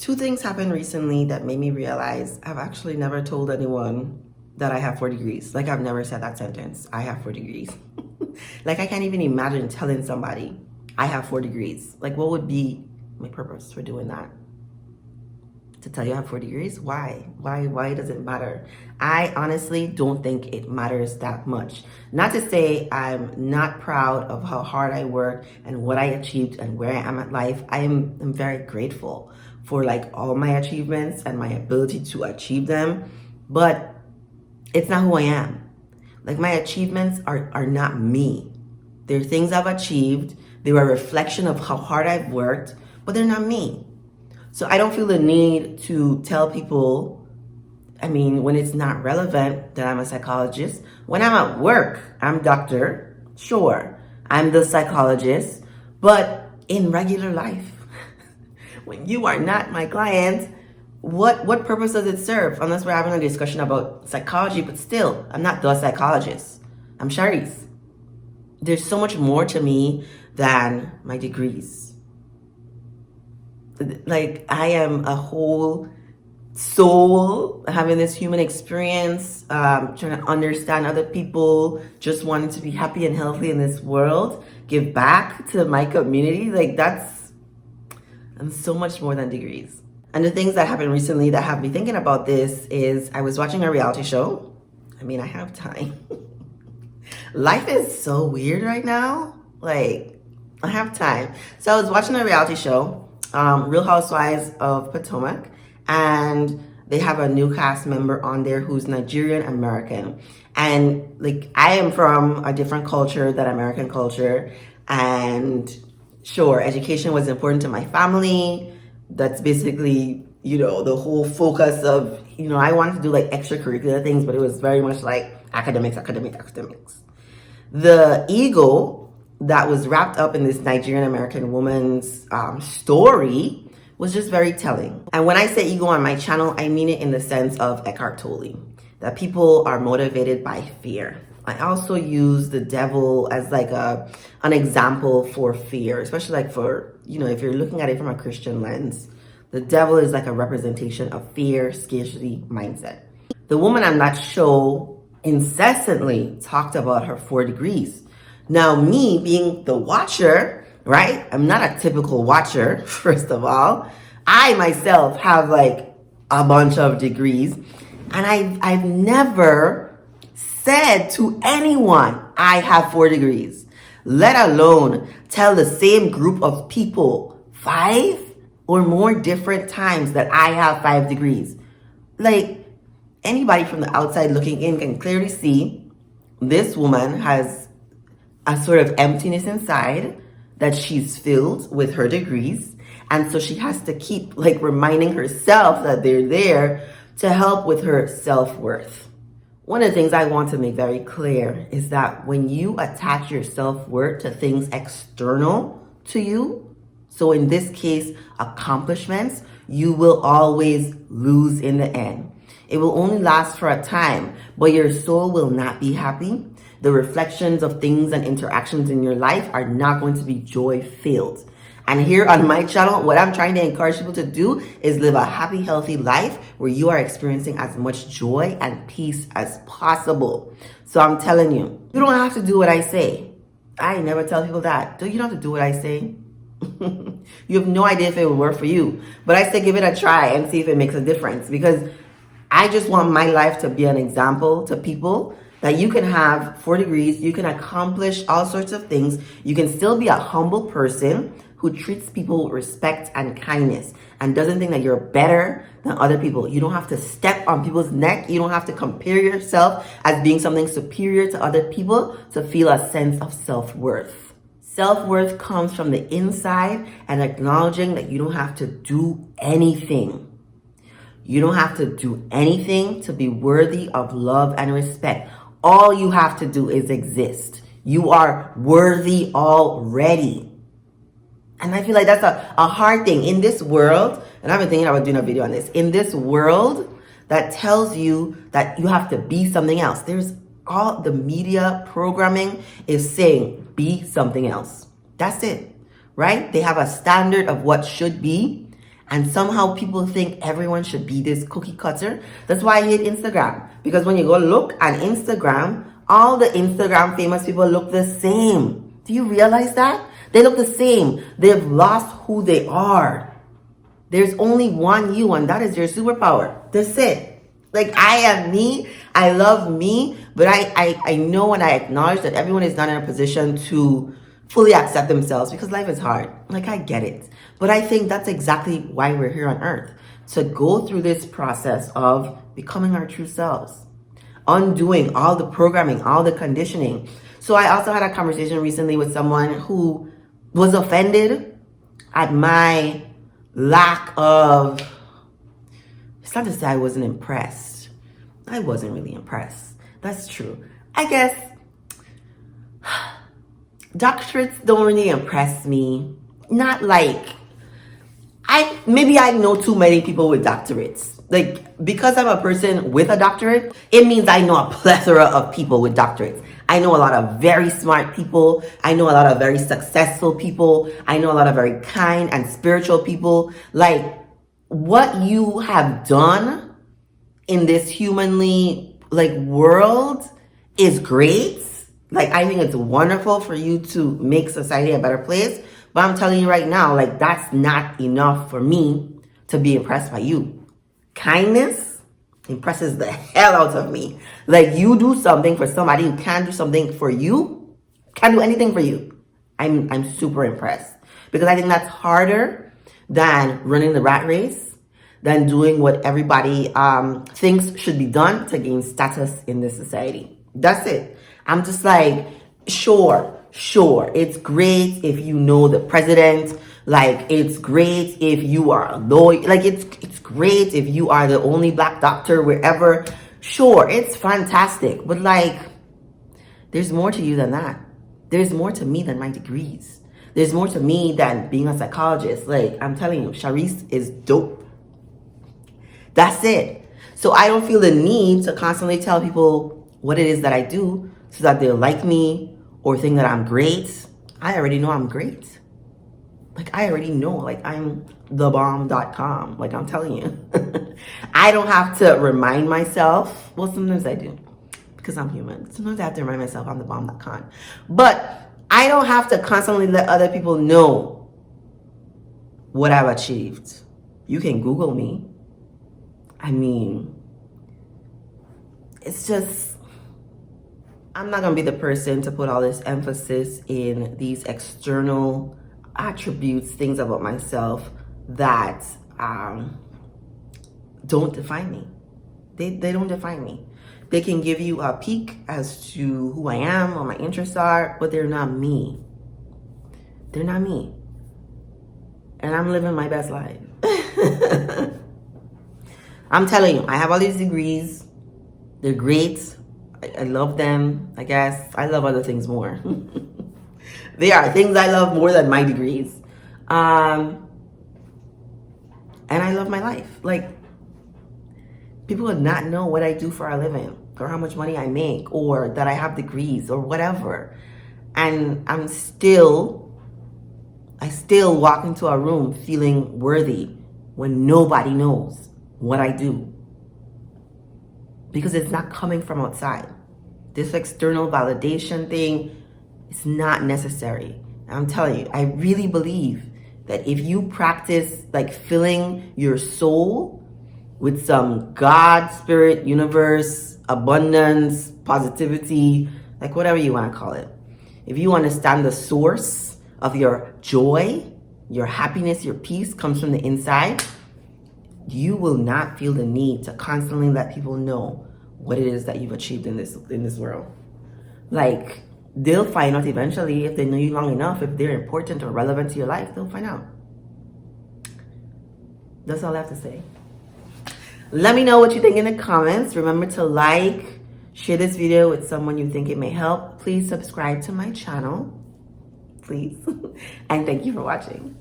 Two things happened recently that made me realize I've actually never told anyone that I have 4 degrees. Like, I've never said that sentence, I have 4 degrees. Like, I can't even imagine telling somebody I have 4 degrees. Like, what would be my purpose for doing that? To tell you I have 4 degrees? Why? Why does it matter? I honestly don't think it matters that much. Not to say I'm not proud of how hard I work and what I achieved and where I am at life. I'm very grateful for like all my achievements and my ability to achieve them, but it's not who I am. Like, my achievements are not me. They're things I've achieved. They're a reflection of how hard I've worked, but they're not me. So I don't feel the need to tell people, when it's not relevant, that I'm a psychologist. When I'm at work, I'm doctor, sure, I'm the psychologist, but in regular life, when you are not my client, what purpose does it serve? Unless we're having a discussion about psychology, but still, I'm not the psychologist. I'm Shareece. There's so much more to me than my degrees. Like, I am a whole soul having this human experience, trying to understand other people, just wanting to be happy and healthy in this world, give back to my community. Like, I'm so much more than degrees. And the things that happened recently that have me thinking about this is I was watching a reality show. I have time. Life is so weird right now. Like, I have time. So I was watching a reality show, Real Housewives of Potomac, and they have a new cast member on there who's Nigerian American. And like, I am from a different culture than American culture. And sure, education was important to my family. That's basically, the whole focus of, I wanted to do like extracurricular things, but it was very much like academics. The ego that was wrapped up in this Nigerian American woman's story was just very telling. And when I say ego on my channel, I mean it in the sense of Eckhart Tolle, that people are motivated by fear. I also use the devil as like an example for fear, especially like for, if you're looking at it from a Christian lens. The devil is like a representation of fear, scarcity mindset. The woman on that show incessantly talked about her 4 degrees. Now, me being the watcher, right? I'm not a typical watcher, first of all. I myself have like a bunch of degrees, and I've never said to anyone I have 4 degrees, let alone tell the same group of people 5 or more different times that I have 5 degrees. Like, anybody from the outside looking in can clearly see this woman has a sort of emptiness inside that she's filled with her degrees. And so she has to keep like reminding herself that they're there to help with her self-worth. One of the things I want to make very clear is that when you attach your self-worth to things external to you, so in this case, accomplishments, you will always lose in the end. It will only last for a time, but your soul will not be happy. The reflections of things and interactions in your life are not going to be joy-filled. And here on my channel, what I'm trying to encourage people to do is live a happy, healthy life where you are experiencing as much joy and peace as possible. So I'm telling you, you don't have to do what I say. I never tell people that. You don't have to do what I say. You have no idea if it will work for you. But I say give it a try and see if it makes a difference, because I just want my life to be an example to people that you can have 4 degrees, you can accomplish all sorts of things, you can still be a humble person who treats people with respect and kindness and doesn't think that you're better than other people. You don't have to step on people's neck. You don't have to compare yourself as being something superior to other people to feel a sense of self-worth. Self-worth comes from the inside and acknowledging that you don't have to do anything. You don't have to do anything to be worthy of love and respect. All you have to do is exist. You are worthy already. And I feel like that's a hard thing in this world. And I've been thinking about doing a video on this. In this world that tells you that you have to be something else. There's all the media programming is saying, be something else. That's it, right? They have a standard of what should be. And somehow people think everyone should be this cookie cutter. That's why I hate Instagram. Because when you go look on Instagram, all the Instagram famous people look the same. Do you realize that? They look the same. They've lost who they are. There's only one you, and that is your superpower. That's it. Like, I am me. I love me. But I know and I acknowledge that everyone is not in a position to fully accept themselves because life is hard. Like, I get it. But I think that's exactly why we're here on earth. To go through this process of becoming our true selves. Undoing all the programming, all the conditioning. So I also had a conversation recently with someone who was offended at my lack of, it's not to say I wasn't impressed. I wasn't really impressed. That's true. I guess doctorates don't really impress me. Not like, maybe I know too many people with doctorates. Like, because I'm a person with a doctorate, it means I know a plethora of people with doctorates. I know a lot of very smart people. I know a lot of very successful people. I know a lot of very kind and spiritual people. Like, what you have done in this humanly, like, world is great. Like, I think it's wonderful for you to make society a better place. But I'm telling you right now, like, that's not enough for me to be impressed by you. Kindness impresses the hell out of me. Like, you do something for somebody who can't do something for you, can't do anything for you. I'm super impressed. Because I think that's harder than running the rat race, than doing what everybody thinks should be done to gain status in this society. That's it. I'm just like, sure, it's great if you know the president. Like, it's great if you are a lawyer. Like, it's great if you are the only black doctor wherever. Sure, it's fantastic. But, like, there's more to you than that. There's more to me than my degrees. There's more to me than being a psychologist. Like, I'm telling you, Shareece is dope. That's it. So I don't feel the need to constantly tell people what it is that I do so that they'll like me or think that I'm great. I already know I'm great. Like, I already know, like, I'm thebomb.com. Like, I'm telling you. I don't have to remind myself. Well, sometimes I do because I'm human. Sometimes I have to remind myself I'm thebomb.com. But I don't have to constantly let other people know what I've achieved. You can Google me. I mean, it's just, I'm not going to be the person to put all this emphasis in these external attributes, things about myself that don't define me. They don't define me. They can give you a peek as to who I am, what my interests are, but they're not me. They're not me. And I'm living my best life. I'm telling you, I have all these degrees. They're great. I love them. I guess I love other things more. There are things I love more than my degrees. And I love my life. Like, people would not know what I do for a living or how much money I make or that I have degrees or whatever. And I still walk into a room feeling worthy when nobody knows what I do. Because it's not coming from outside. This external validation thing, it's not necessary. I'm telling you, I really believe that if you practice like filling your soul with some God, spirit, universe, abundance, positivity, like whatever you want to call it. If you understand the source of your joy, your happiness, your peace comes from the inside, you will not feel the need to constantly let people know what it is that you've achieved in this world. Like, they'll find out eventually if they know you long enough, if they're important or relevant to your life, they'll find out. That's all I have to say. Let me know what you think in the comments. Remember to like, share this video with someone you think it may help. Please subscribe to my channel. Please. And thank you for watching.